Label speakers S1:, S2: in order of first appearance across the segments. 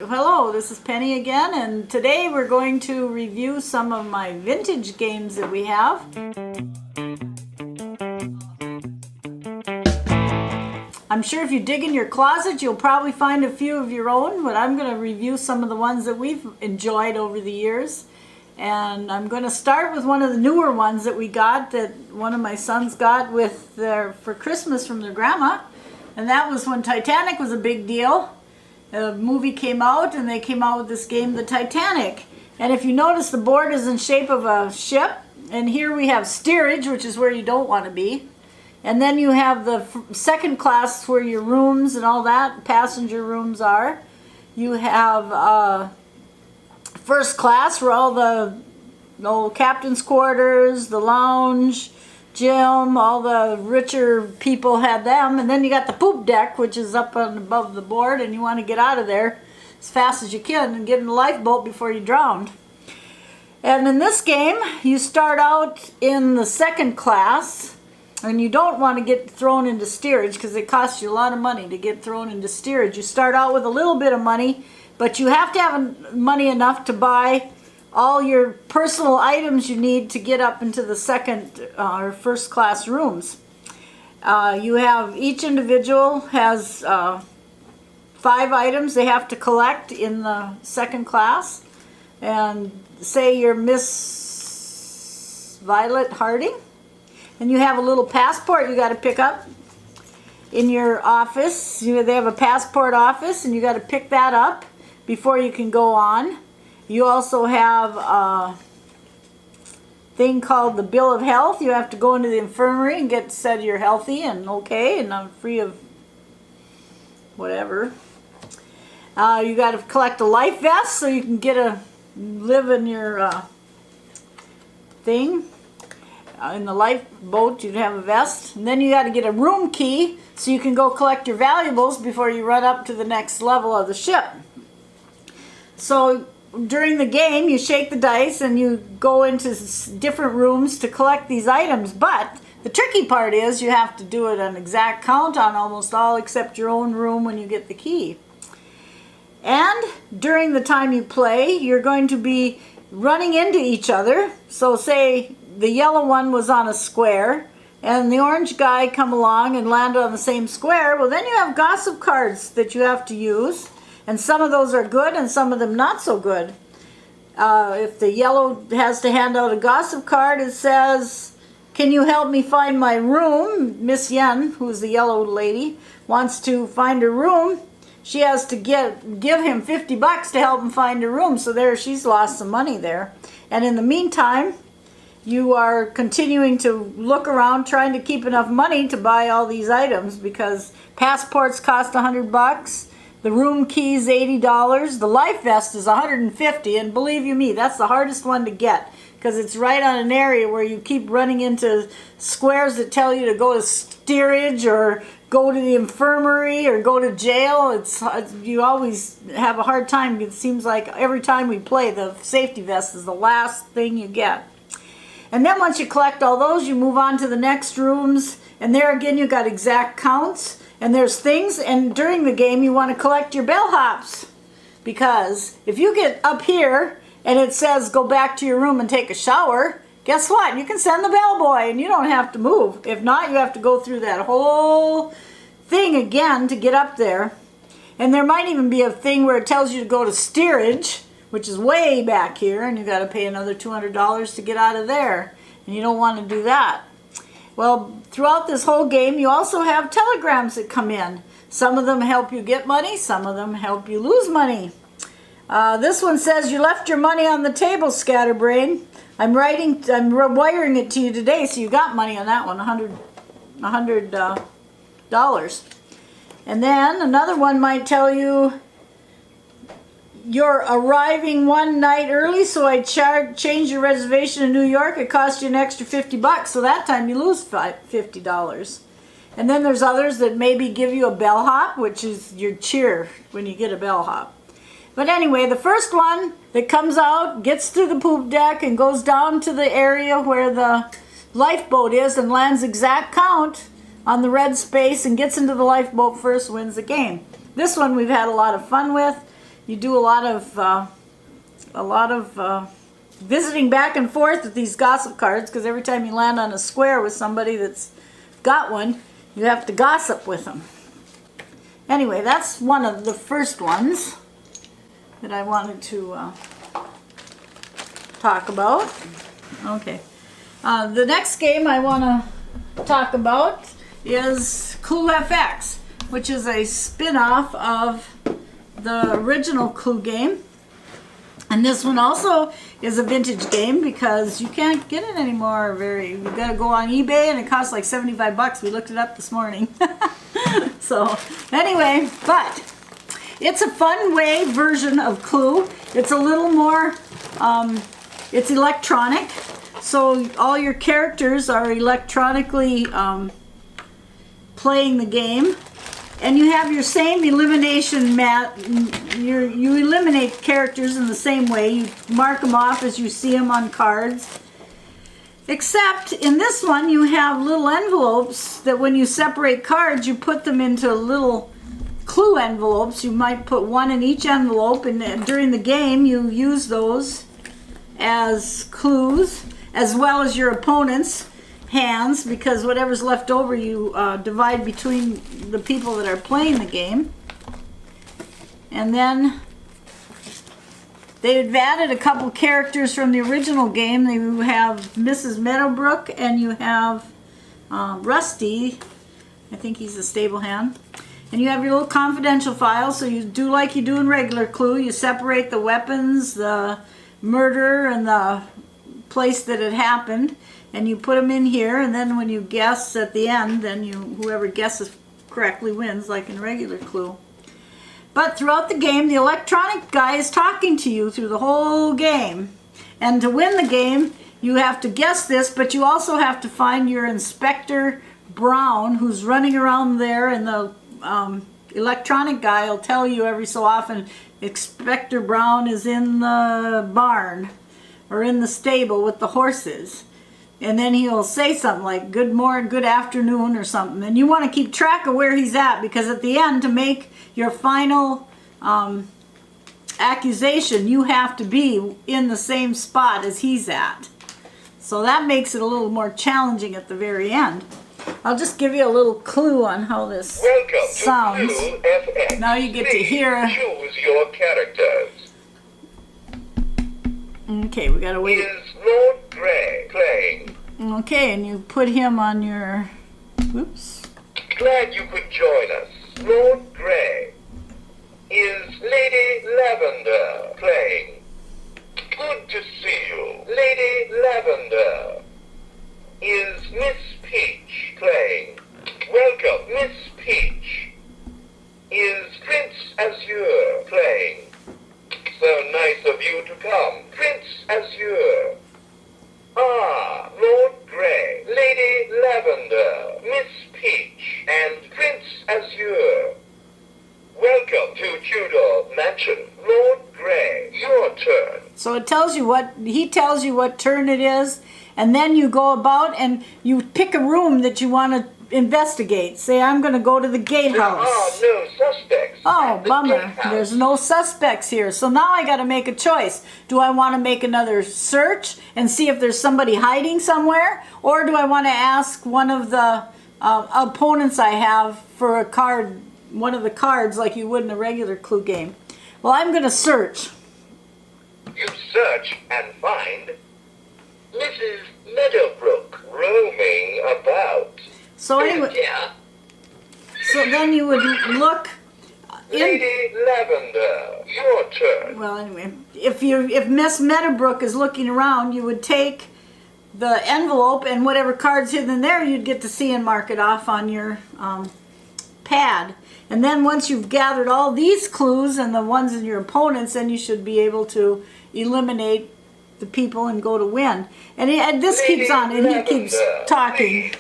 S1: Hello, this is Penny again, and today we're going to review some of my vintage games that we have. I'm sure if you dig in your closet, you'll probably find a few of your own, but I'm going to review some of the ones that we've enjoyed over the years. And I'm going to start with one of the newer ones that we got, that one of my sons got for Christmas from their grandma. And that was when Titanic was a big deal. A movie came out and they came out with this game, the Titantic. And if you notice, the board is in shape of a ship. And here we have steerage, which is where you don't want to be. And then you have the second class where your rooms and all that, passenger rooms are. You have first class where all the old captain's quarters, the lounge, gym, all the richer people had them. And then you got the poop deck, which is up and above the board, and you want to get out of there as fast as you can and get in the lifeboat before you drown. And in this game, you start out in the second class, and you don't want to get thrown into steerage because it costs you a lot of money to get thrown into steerage. You start out with a little bit of money, but you have to have money enough to buy all your personal items you need to get up into the second or first class rooms. You have, each individual has 5 items they have to collect in the second class. And say you're Miss Violet Harding, and you have a little passport you got to pick up in your office. They have a passport office, and you got to pick that up before you can go on. You also have a thing called the Bill of Health. You have to go into the infirmary and get said you're healthy and okay and I'm free of whatever. You got to collect a life vest so you can live in your thing. In the lifeboat, you'd have a vest. And then you got to get a room key so you can go collect your valuables before you run up to the next level of the ship. So during the game, you shake the dice and you go into different rooms to collect these items. But the tricky part is you have to do it an exact count on almost all except your own room when you get the key. And during the time you play, you're going to be running into each other. So say the yellow one was on a square and the orange guy come along and land on the same square. Well, then you have gossip cards that you have to use. And some of those are good and some of them not so good. If the yellow has to hand out a gossip card, it says, "Can you help me find my room?" Miss Yen, who's the yellow lady, wants to find a room. She has to give him $50 to help him find a room. So there, she's lost some money there. And in the meantime, you are continuing to look around trying to keep enough money to buy all these items because passports cost $100. The room key is $80. The life vest is $150, and believe you me, that's the hardest one to get because it's right on an area where you keep running into squares that tell you to go to steerage or go to the infirmary or go to jail. You always have a hard time. It seems like every time we play, the safety vest is the last thing you get. And then once you collect all those, you move on to the next rooms, and there again you got exact counts. And there's things, and during the game you want to collect your bellhops. Because if you get up here and it says go back to your room and take a shower, guess what? You can send the bellboy and you don't have to move. If not, you have to go through that whole thing again to get up there. And there might even be a thing where it tells you to go to steerage, which is way back here, and you got to pay another $200 to get out of there. And you don't want to do that. Well, throughout this whole game, you also have telegrams that come in. Some of them help you get money, some of them help you lose money. This one says, "You left your money on the table, Scatterbrain." I'm wiring it to you today, so you got money on that one, $100. And then another one might tell you, "You're arriving one night early, so I changed your reservation in New York. It cost you an extra $50, so that time you lose $50. And then there's others that maybe give you a bellhop, which is your cheer when you get a bellhop. But anyway, the first one that comes out gets through the poop deck and goes down to the area where the lifeboat is and lands exact count on the red space and gets into the lifeboat first wins the game. This one we've had a lot of fun with. you do a lot of visiting back and forth with these gossip cards, because every time you land on a square with somebody that's got one, you have to gossip with them. Anyway, that's one of the first ones that I wanted to talk about. Okay. The next game I want to talk about is Clue FX, which is a spin-off of the original Clue game. And this one also is a vintage game because you can't get it anymore. You got to go on eBay, and it costs like 75 bucks. We looked it up this morning. So anyway, but it's a fun way version of Clue. It's a little more, it's electronic. So all your characters are electronically playing the game. And you have your same elimination mat. You eliminate characters in the same way. You mark them off as you see them on cards. Except in this one, you have little envelopes that when you separate cards, you put them into little clue envelopes. You might put one in each envelope, and during the game, you use those as clues, as well as your opponent's hands, because whatever's left over you divide between the people that are playing the game. And then they've added a couple characters from the original game. You have Mrs. Meadowbrook, and you have Rusty. I think he's a stable hand. And you have your little confidential file, so you do like you do in regular Clue. You separate the weapons, the murder, and the place that it happened. And you put them in here, and then when you guess at the end, then whoever guesses correctly wins, like in regular Clue. But throughout the game, the electronic guy is talking to you through the whole game. And to win the game, you have to guess this, but you also have to find your Inspector Brown, who's running around there, and the electronic guy will tell you every so often, Inspector Brown is in the barn or in the stable with the horses. And then he'll say something like, good morning, good afternoon, or something. And you want to keep track of where he's at, because at the end, to make your final accusation, you have to be in the same spot as he's at. So that makes it a little more challenging at the very end. I'll just give you a little clue on how this sounds.
S2: To Clue FX.
S1: Now you get to hear.
S2: Choose your characters.
S1: Okay, we gotta wait.
S2: Is Lord Grey playing?
S1: Okay, and you put him on your. Whoops.
S2: Glad you could join us. Lord Grey. Is Lady Lavender playing? Good to see you. Lady Lavender. Is Miss Peach playing? Welcome, Miss Peach. Is Prince Azure playing? So nice of you to come, Prince Azure. Ah, Lord Grey, Lady Lavender, Miss Peach, and Prince Azure. Welcome to Tudor Mansion. Lord Grey, your turn.
S1: So it tells you he tells you what turn it is, and then you go about and you pick a room that you want to investigate. Say, I'm going to go to the gatehouse.
S2: There are no suspects.
S1: Oh, bummer. There's no suspects here. So now I got to make a choice. Do I want to make another search and see if there's somebody hiding somewhere? Or do I want to ask one of the opponents I have for a card, one of the cards like you would in a regular Clue game? Well, I'm going to search.
S2: You search and find Mrs. Meadowbrook roaming about.
S1: So anyway, so then you would look
S2: Lady Lavender, your turn.
S1: Well, anyway, if Miss Meadowbrook is looking around, you would take the envelope and whatever card's hidden there, you'd get to see and mark it off on your pad. And then once you've gathered all these clues and the ones in your opponents, then you should be able to eliminate the people and go to win. And this
S2: Lady
S1: keeps on, and he
S2: Lavender,
S1: keeps talking.
S2: please.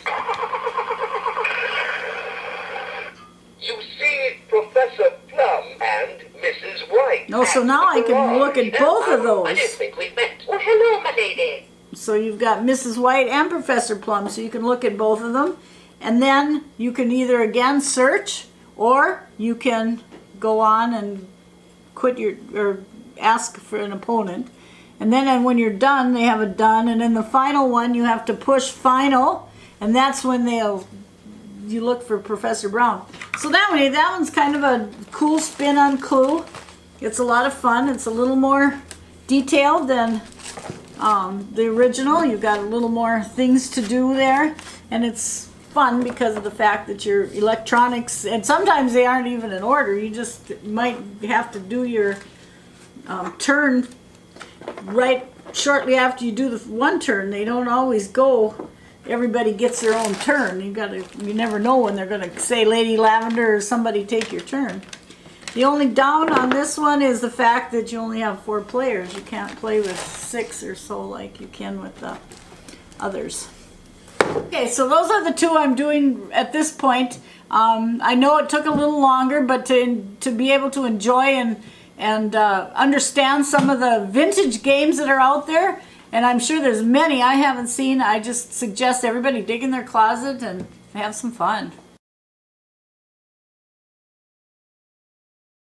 S2: You see Professor Plum and Mrs. White.
S1: No, so now I can look at both of
S2: I
S1: those.
S2: didn't think we met. Well, hello, my lady.
S1: So you've got Mrs. White and Professor Plum, so you can look at both of them. And then you can either again search, or you can go on and quit your, or ask for an opponent. And then when you're done, they have a done. And then the final one, you have to push final. And that's when you look for Professor Brown. So that one's kind of a cool spin on Clue. It's a lot of fun. It's a little more detailed than the original. You've got a little more things to do there. And it's fun because of the fact that your electronics, and sometimes they aren't even in order. You just might have to do your turn right shortly after you do the one turn. They don't always go, everybody gets their own turn. You never know when they're going to say Lady Lavender or somebody take your turn. The only down on this one is the fact that you only have 4 players. You can't play with 6 or so like you can with the others. Okay, so those are the 2 I'm doing at this point. I know it took a little longer, but to be able to enjoy and understand some of the vintage games that are out there, and I'm sure there's many I haven't seen, I just suggest everybody dig in their closet and have some fun.